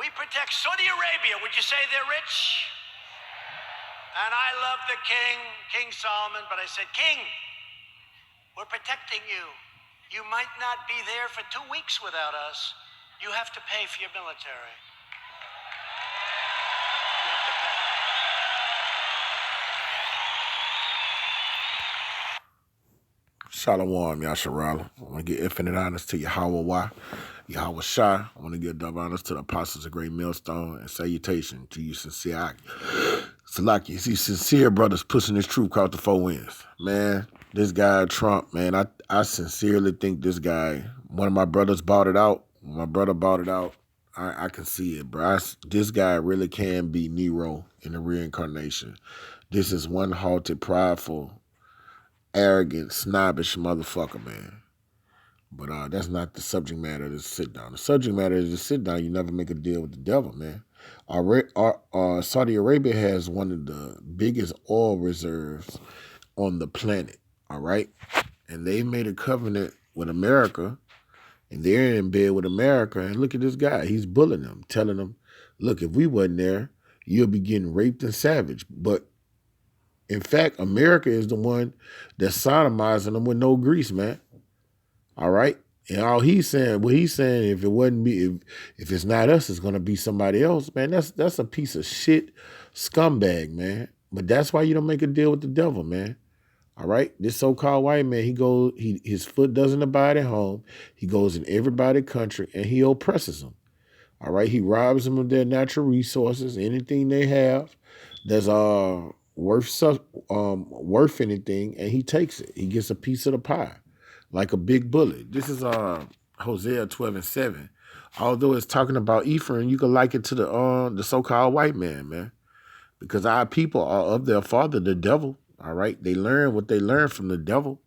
We protect Saudi Arabia. Would you say they're rich? And I love the king, King Solomon, but I said, King, we're protecting you. You might not be there for 2 weeks without us. You have to pay for your military. You have to pay. Shalom, Yasharala. I want to give infinite honors to Yahweh Yahweh Shai. I want to give double honors to the apostles of Great Millstone and salutation to you sincere Salaki. See sincere brothers pushing this truth across the 4 winds. Man, this guy Trump, man, I sincerely think this guy, one of my brothers bought it out. When my brother bought it out, I can see it, bro. This guy really can be Nero in the reincarnation. This is one halted, prideful, arrogant, snobbish motherfucker, man. But that's not the subject matter of this sit down. The subject matter is to sit down. You never make a deal with the devil, man. Saudi Arabia has one of the biggest oil reserves on the planet, all right? And they made a covenant with America, and they're in bed with America. And look at this guy. He's bullying them, telling them, look, if we wasn't there, you'll be getting raped and savaged. But in fact, America is the one that's sodomizing them with no grease, man. All right? And all he's saying, if it wasn't me, if it's not us, it's gonna be somebody else, man. That's a piece of shit scumbag, man. But that's why you don't make a deal with the devil, man. All right? This so-called white man, his foot doesn't abide at home. He goes in everybody's country and he oppresses them. All right? He robs them of their natural resources, anything they have that's worth anything, and he takes it. He gets a piece of the pie, like a big bully. This is Hosea 12:7. Although it's talking about Ephraim, you can like it to the so-called white man, because our people are of their father, the devil. All right, they learn what they learn from the devil.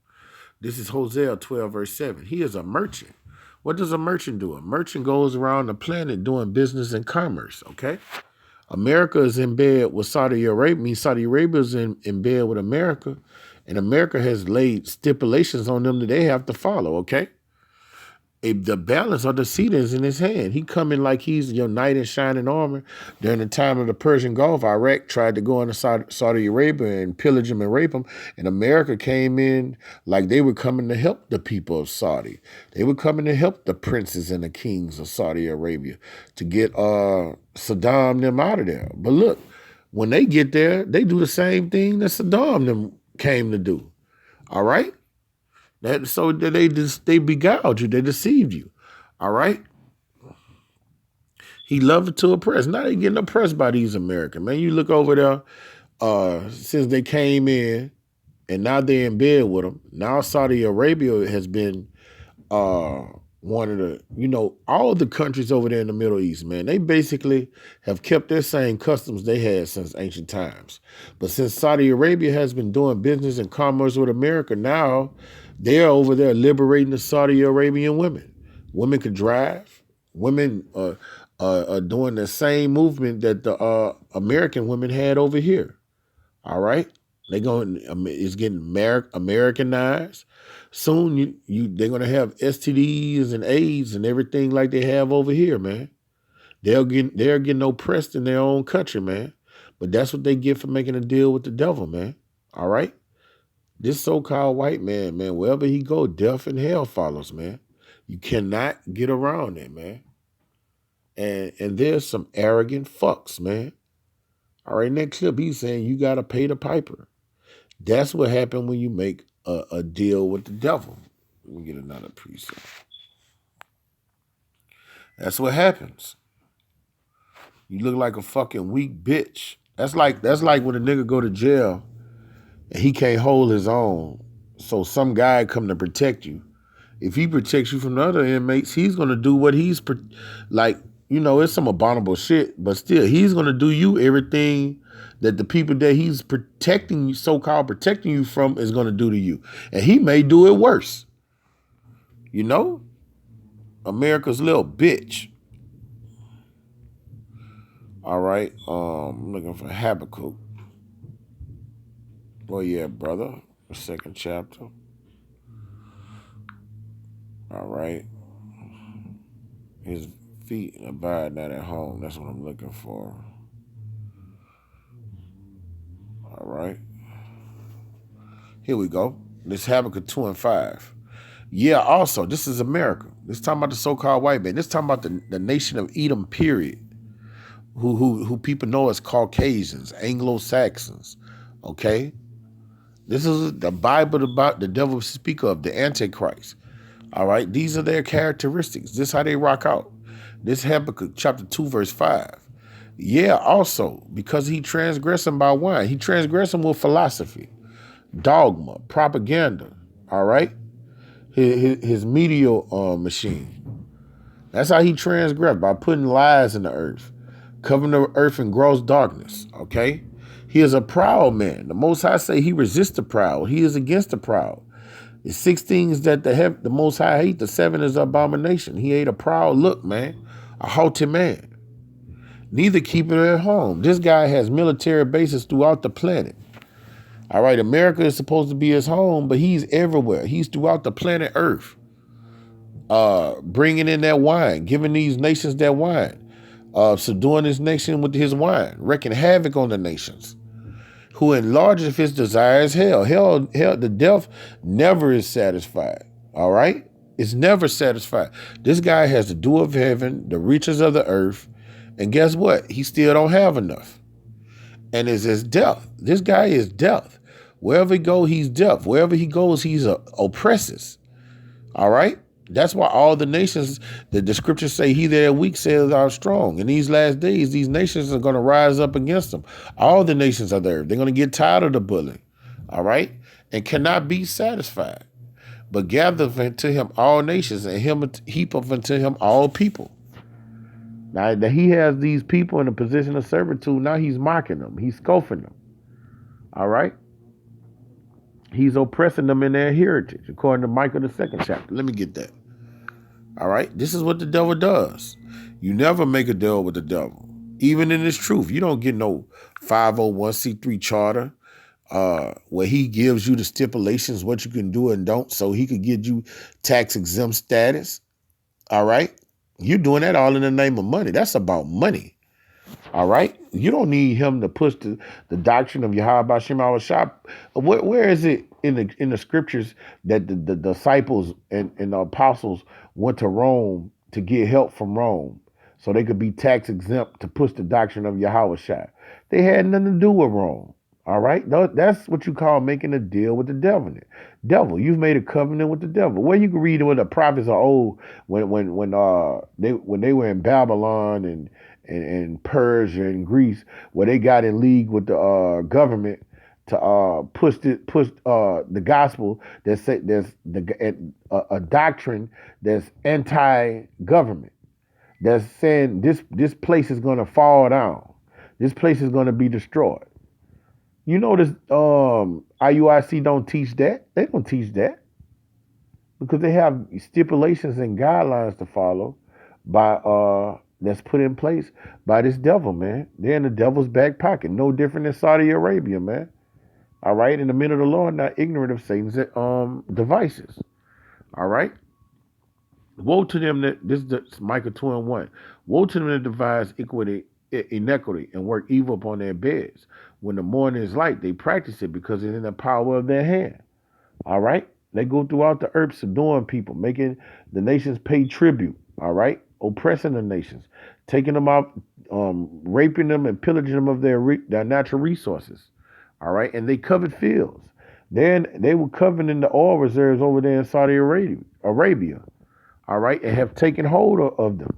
This is Hosea 12:7. He is a merchant. What does a merchant do? A merchant goes around the planet doing business and commerce. Okay. America is in bed with Saudi Arabia. Saudi Arabia is in bed with America, and America has laid stipulations on them that they have to follow, okay? The balance of the seat is in his hand. He coming like he's your knight in shining armor. During the time of the Persian Gulf, Iraq tried to go into Saudi Arabia and pillage them and rape them, and America came in like they were coming to help the people of Saudi. They were coming to help the princes and the kings of Saudi Arabia to get Saddam them out of there. But look, when they get there, they do the same thing that Saddam them came to do. All right? So they beguiled you, they deceived you. All right? He loved to oppress. Now they getting oppressed by these Americans. Man, you look over there, since they came in, and now they're in bed with them. Now Saudi Arabia has been one of the, all the countries over there in the Middle East, man, they basically have kept their same customs they had since ancient times. But since Saudi Arabia has been doing business and commerce with America, now they're over there liberating the Saudi Arabian women. Women can drive. Women are doing the same movement that the American women had over here. All right? It's getting Americanized. Soon they're gonna have STDs and AIDS and everything like they have over here, man. They're getting oppressed in their own country, man. But that's what they get for making a deal with the devil, man. All right? This so-called white man, wherever he go, death and hell follows, man. You cannot get around it, man. And there's some arrogant fucks, man. All right, next clip, he's saying you gotta pay the piper. That's what happened when you make a deal with the devil. Let me get another preset. That's what happens. You look like a fucking weak bitch. That's like when a nigga go to jail and he can't hold his own. So some guy come to protect you. If he protects you from the other inmates, he's gonna do what he's it's some abominable shit, but still, he's gonna do you everything that the people that he's protecting you, so-called protecting you from, is gonna do to you. And he may do it worse. America's little bitch. All right. I'm looking for Habakkuk. Oh yeah, brother. The 2nd chapter. All right. His feet and abide not at home. That's what I'm looking for. All right. Here we go. This Habakkuk 2 and 5. Yeah, also, this is America. This talking about the so-called white man. This talking about the nation of Edom, period. Who people know as Caucasians, Anglo-Saxons. Okay? This is the Bible about the devil speak of, the Antichrist. All right? These are their characteristics. This is how they rock out. This Habakkuk chapter 2, verse 5. Yeah, also, because he transgressed him by wine. He transgressed him with philosophy, dogma, propaganda. All right? His media machine. That's how he transgressed, by putting lies in the earth, covering the earth in gross darkness. Okay? He is a proud man. The Most High say he resists the proud. He is against the proud. The 6 things that the Most High hate, the 7 is abomination. He ain't a proud look, man. A haughty man. Neither keep it at home. This guy has military bases throughout the planet. All right, America is supposed to be his home, but he's everywhere. He's throughout the planet Earth, bringing in that wine, giving these nations that wine, subduing this nation with his wine, wreaking havoc on the nations, who enlarges his desires hell. Hell, the death never is satisfied. All right? It's never satisfied. This guy has the dew of heaven, the riches of the earth, and guess what? He still don't have enough. And it's his death. This guy is death. Wherever he goes, he's death. Wherever he goes, he's oppresses. All right? That's why all the nations, the scriptures say, he that is weak says are strong. In these last days, these nations are going to rise up against them. All the nations are there. They're going to get tired of the bullying. All right? And cannot be satisfied. But gather unto him all nations, and him heap up unto him all people. Now that he has these people in a position of servitude, now he's mocking them. He's scoffing them. All right? He's oppressing them in their heritage, according to Micah, the 2nd chapter. Let me get that. All right? This is what the devil does. You never make a deal with the devil. Even in his truth, you don't get no 501c3 charter where he gives you the stipulations, what you can do and don't, so he could get you tax exempt status. All right? You're doing that all in the name of money. That's about money. All right? You don't need him to push the doctrine of Yahweh Shem Shop. Where is it in the scriptures that the disciples and the apostles went to Rome to get help from Rome so they could be tax exempt to push the doctrine of Yahweh Shai? They had nothing to do with Rome. All right? That's what you call making a deal with the devil. Devil, you've made a covenant with the devil. Where you can read what the prophets are old when they were in Babylon and Persia and Greece, where they got in league with the government to push the gospel that said there's a doctrine that's anti-government, that's saying this place is going to fall down, this place is going to be destroyed. You notice IUIC don't teach that. They don't teach that because they have stipulations and guidelines to follow by that's put in place by this devil, man. They're in the devil's back pocket, no different than Saudi Arabia, man. All right, and the men of the Lord not ignorant of Satan's devices. All right. Woe to them that this is Micah 2 and 1. Woe to them that devise inequity and work evil upon their beds. When the morning is light, they practice it because it's in the power of their hand. All right? They go throughout the earth subduing people, making the nations pay tribute. All right? Oppressing the nations, taking them out, raping them and pillaging them of their natural resources. All right? And they covered fields. Then they were coveting the oil reserves over there in Saudi Arabia. All right? And have taken hold of them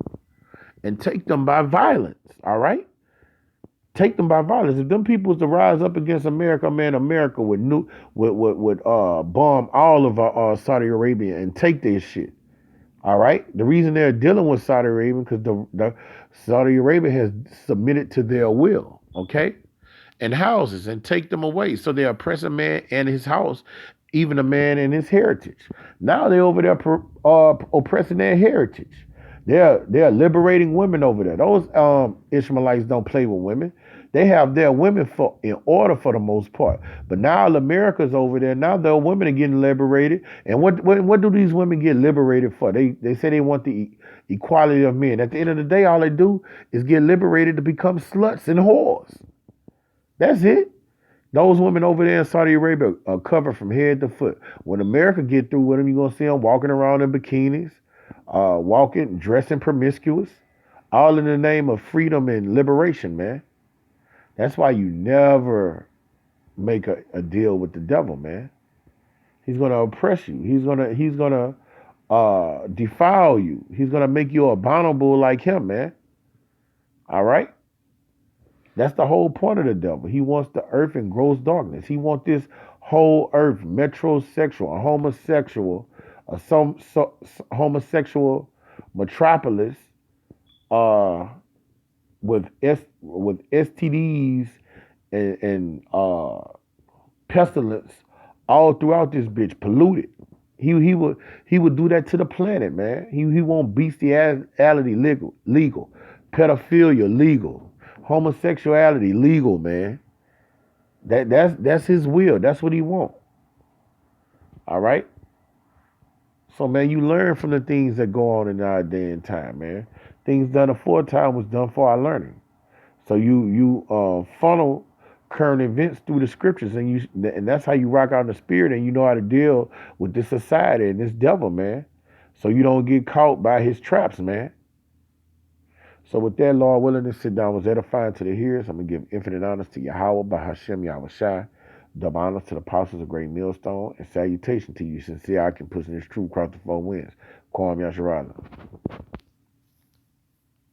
and take them by violence. All right? Take them by violence. If them people was to rise up against America, man, America would bomb all of Saudi Arabia and take their shit. All right. The reason they're dealing with Saudi Arabia because the Saudi Arabia has submitted to their will. Okay, and houses and take them away. So they oppress a man and his house, even a man and his heritage. Now they're over there oppressing their heritage. They're liberating women over there. Those Ishmaelites don't play with women. They have their women in order for the most part. But now America's over there. Now their women are getting liberated. And what do these women get liberated for? They say they want to equality of men. At the end of the day, all they do is get liberated to become sluts and whores. That's it. Those women over there in Saudi Arabia are covered from head to foot. When America get through with them, you're going to see them walking around in bikinis, dressing promiscuous, all in the name of freedom and liberation, man. That's why you never make a deal with the devil, man. He's going to oppress you. He's gonna defile you. He's going to make you abominable like him, man. All right? That's the whole point of the devil. He wants the earth in gross darkness. He wants this whole earth metrosexual, a homosexual, homosexual metropolis uh, with STDs and pestilence all throughout this bitch, polluted. He would do that to the planet, man. He want bestiality legal, pedophilia legal, homosexuality legal, man. That's his will. That's what he want. All right. So man, you learn from the things that go on in our day and time, man. Things done aforetime was done for our learning. So you funnel current events through the scriptures, and that's how you rock out in the spirit, and you know how to deal with this society and this devil, man. So you don't get caught by his traps, man. So with that, Lord willing, this sit down was edifying to the hearers. I'm gonna give infinite honors to Yahweh, Bahashem, Yahweh Shai, double honors to the apostles of Great Millstone, and salutation to you, sincere I can push this truth across the four winds. Kwam Yasharala.